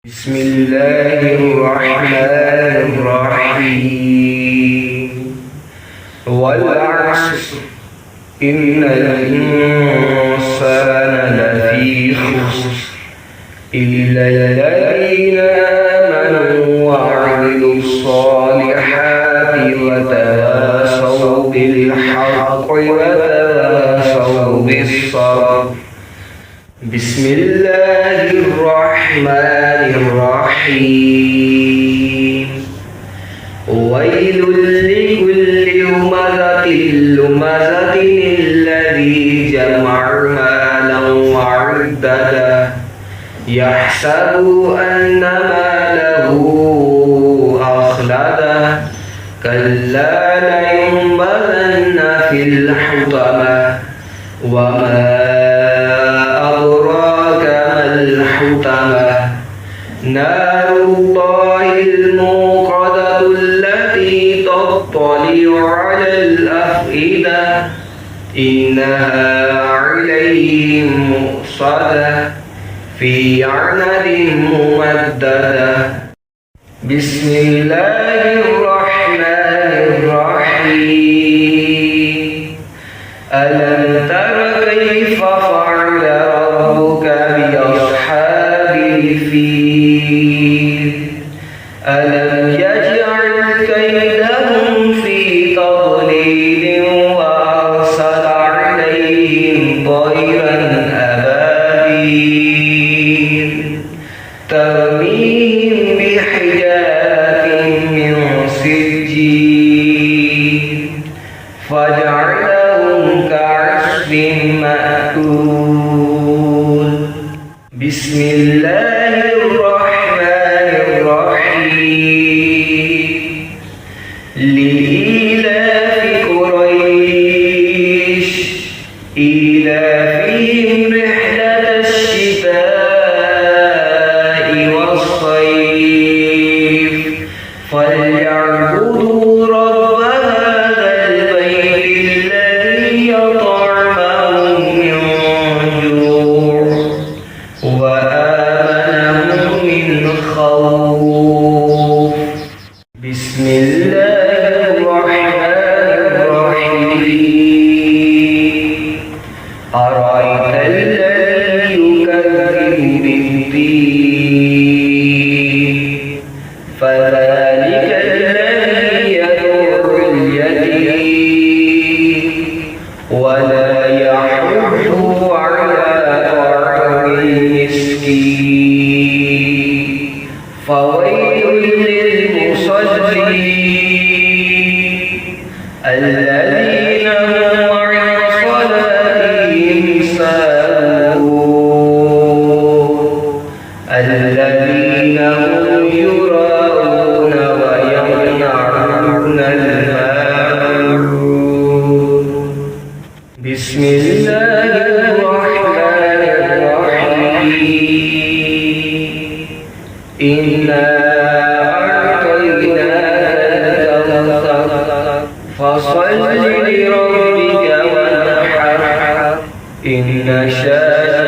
بسم الله الرحمن الرحيم والعصر إن الإنسان لفي خسر إلا الذين آمنوا وعملوا الصالحات وتواصوا بالحق وتواصوا بالصبر. بسم الله الرحمن الرحيم ويل لكل همزة لمزة الذي جمع مالا وعدده يحسب أن ماله أخلده كلا لينبذن في الحطمة وما أدراك ما الحطمة نار الله الموقدة التي تطلع على الأفئدة إنها عليهم مؤصدة في عنب ممددة. بسم الله الرحمن الرحيم ألم تر كيف فعل ربك بأصحاب الفيل ألم يجعل كيدهم في تضليل وأرسل عليهم طيرا أبابيل ترميهم بحجارة من سجيل فجعلهم كعصف مأكول. بسم الله الرحمن الرحيم لإيلاف قريش إيلافهم رحلة الشتاء والصيف فليعبدوا رب هذا البيت الذي يطعمهم من جوع وآمنهم من خوف. بسم الله الرحمن الرحيم أرأيت الذي يكذب بالدين فذلك الذي يدعو اليتيم ولا يحض على طعام المسكين فويل للمصلين الذين هم عن صلاتهم ساهون الذين هم يراءون ويمنعون الماعون. بسم الله الرحمن الرحيم إنا أعطيناك الكوثر فصل لربك وانحر إن شانئك